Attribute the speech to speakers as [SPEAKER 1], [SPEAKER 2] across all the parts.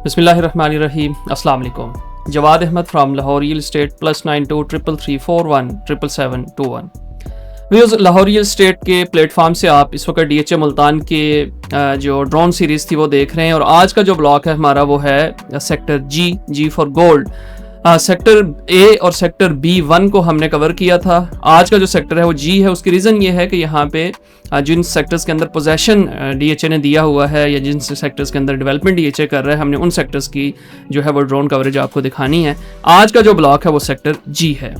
[SPEAKER 1] बिस्मिल्लाहिर्रहमानिर्रहीम। अस्सलाम वालेकुम। Jawad Ahmad from Lahore real estate +92 33341 77721। Views, Lahore real estate के प्लेटफॉर्म से आप इस वक्त DHA मुल्तान के जो ड्रोन सीरीज़ थी वो देख रहे हैं। और आज का जो ब्लॉक है हमारा वो है sector G for gold. Sector A और सेक्टर B1 को हमने कवर किया था। आज का जो सेक्टर है वो जी है। उसकी रीज़न ये है कि यहाँ पे जिन सेक्टर्स के अंदर पोजेशन DHA ने दिया हुआ है या जिन सेक्टर्स के अंदर डेवलपमेंट DHA कर रहा है, हमने उन सेक्टर्स की जो है वो ड्रोन कवरेज आपको दिखानी है। आज का जो ब्लॉक है वो सेक्टर जी है।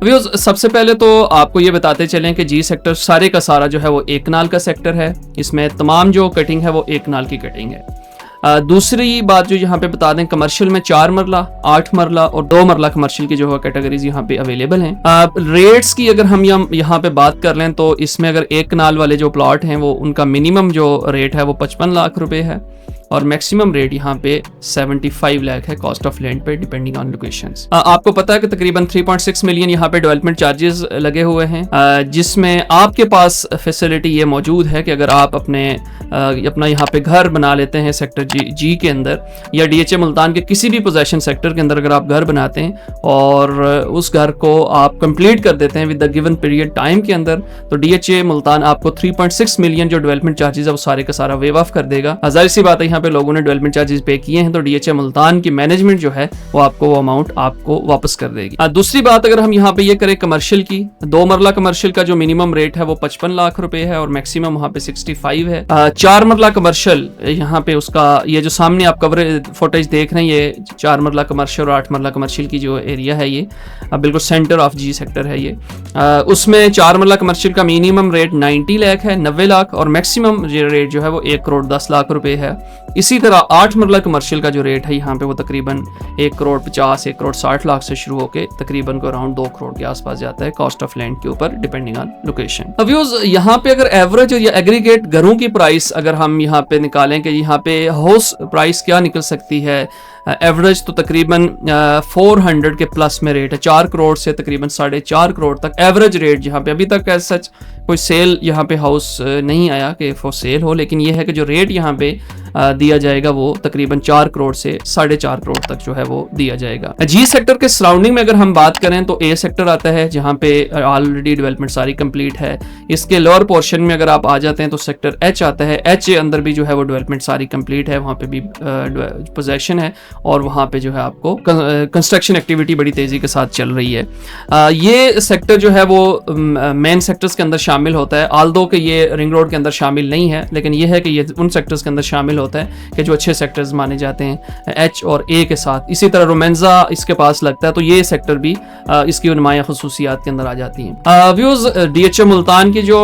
[SPEAKER 1] व्यूज़, सबसे पहले तो आपको ये बताते चलें कि जी सेक्टर सारे का सारा जो है वो एक नाल का सेक्टर है। इसमें तमाम जो कटिंग है वो एक नाल की कटिंग है। दूसरी बात जो यहाँ पे बता दें, कमर्शियल में 4 मरला, 8 मरला और 2 मरला कमर्शियल की जो है कैटेगरीज यहाँ पे अवेलेबल हैं। रेट्स की अगर हम यहाँ पे बात कर लें तो इसमें अगर एक कनाल वाले जो प्लॉट हैं वो उनका मिनिमम जो रेट है वो 55 लाख रुपए है और मैक्सिमम रेट यहाँ पे 75 लाख है कॉस्ट ऑफ लैंड पे, डिपेंडिंग ऑन लोकेशंस। आपको पता है कि तकरीबन 3.6 मिलियन यहाँ पे डेवलपमेंट चार्जेस लगे हुए हैं, जिसमें आपके पास फैसिलिटी ये मौजूद है कि अगर आप अपना यहाँ पे घर बना लेते हैं सेक्टर जी के अंदर या DHA मुल्तान के किसी भी पोजेशन सेक्टर के अंदर अगर आप घर बनाते हैं और उस घर को आप कंप्लीट कर देते हैं with the given period time के अंदर, तो DHA मुल्तान आपको 3.6 मिलियन जो डेवलपमेंट चार्जेस है वो सारे का सारा वेव ऑफ कर देगा। जाहिर सी बात है यहाँ पे लोगों ने डेवलपमेंट चार्जेस पे किए हैं तो DHA मुल्तान की मैनेजमेंट जो है वो अमाउंट आपको वापस कर देगी। दूसरी बात अगर हम यहाँ पे ये करें कमर्शियल की, 2 मरला कमर्शियल का जो मिनिमम रेट है वो 55 लाख रुपए है और मैक्सिमम वहाँ पे 65 है। 4 मरला कमर्शियल यहाँ पे उसका ये जो सामने आप कवरेज फुटेज देख रहे हैं, ये 4 मरला कमर्शियल और 8 मरला कमर्शियल की जो एरिया है ये बिल्कुल सेंटर ऑफ जी सेक्टर है ये। उसमें 4 मरला कमर्शियल का मिनिमम रेट 90 लाख है, 90 लाख और मैक्सिमम रेट जो है वो 1 करोड़ 10 लाख रुपए है। इसी तरह 8 मरला कमर्शियल का जो रेट है यहाँ पे वो तकरीबन 1 करोड़ 50, 1 करोड़ 60 लाख से शुरू होकर तकरीबन को अराउंड 2 करोड़ के आसपास जाता है कॉस्ट ऑफ लैंड के ऊपर, डिपेंडिंग ऑन लोकेशन। अब व्यूज, यहाँ पे अगर एवरेज या एग्रीगेट घरों की प्राइस अगर हम यहाँ पे निकालें कि यहाँ पे हाउस प्राइस क्या निकल सकती है, एवरेज तो तकरीबन 400 के प्लस में रेट है। 4 करोड़ से तकरीबन 4.5 करोड़ तक एवरेज रेट जहाँ पे अभी तक एज सच कोई सेल यहाँ पे हाउस नहीं आया कि फॉर सेल हो, लेकिन ये है कि जो रेट यहाँ पे दिया जाएगा वो तकरीबन 4 करोड़ से 4.5 करोड़ तक जो है वो दिया जाएगा। जी सेक्टर के सराउंडिंग में अगर हम बात करें तो ए सेक्टर आता है जहाँ पे ऑलरेडी डेवलपमेंट सारी कंप्लीट है। इसके लोअर पोर्शन में अगर आप आ जाते हैं तो सेक्टर एच आता है। एच के अंदर भी जो है वो डेवलपमेंट सारी कंप्लीट है, वहाँ पे भी पोजेशन है और वहाँ पे जो है आपको कंस्ट्रक्शन एक्टिविटी बड़ी तेजी के साथ चल रही है। ये सेक्टर जो है वो मेन सेक्टर्स के अंदर शामिल होता है, ऑल्दो कि ये रिंग रोड के अंदर शामिल नहीं है, लेकिन ये है कि ये उन सेक्टर्स के अंदर शामिल होता है कि जो अच्छे सेक्टर्स माने जाते हैं एच और ए के साथ। इसी तरह रोमेंजा इसके पास लगता है, तो ये सेक्टर भी इसकी नुमाया खसूसियात के अंदर आ जाती हैं। व्यूज, DHA मुल्तान की जो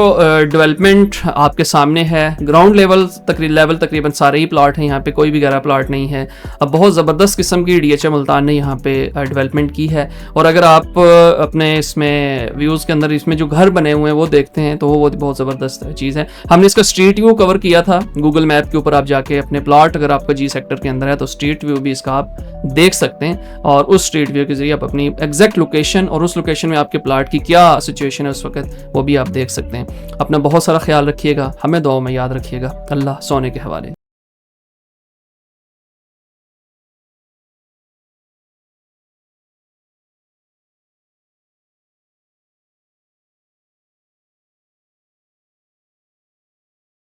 [SPEAKER 1] डेवलपमेंट आपके सामने है, ग्राउंड लेवल तकरीबन सारे ही प्लाट हैं, यहाँ पे कोई भी गहरा प्लाट नहीं है। अब बहुत ज़बरदस्त किस्म की DHA मुल्तान ने यहाँ पे डेवलपमेंट की है। और अगर आप अपने इसमें व्यूज़ के अंदर इसमें जो घर बने हुए हैं वो देखते हैं तो वो बहुत ज़बरदस्त चीज़ है। हमने इसका स्ट्रीट व्यू कवर किया था गूगल मैप के ऊपर, आप जाके अपने प्लॉट अगर आपका जी सेक्टर के अंदर है तो स्ट्रीट व्यू भी इसका आप देख सकते हैं और उस स्ट्रीट व्यू के जरिए आप अपनी एग्जैक्ट लोकेशन और उस लोकेशन में आपके प्लॉट की क्या सिचुएशन है उस वक्त वो भी आप देख सकते हैं। अपना बहुत सारा ख्याल रखिएगा, हमें दुआ में याद रखिएगा। अल्लाह सोने के हवाले।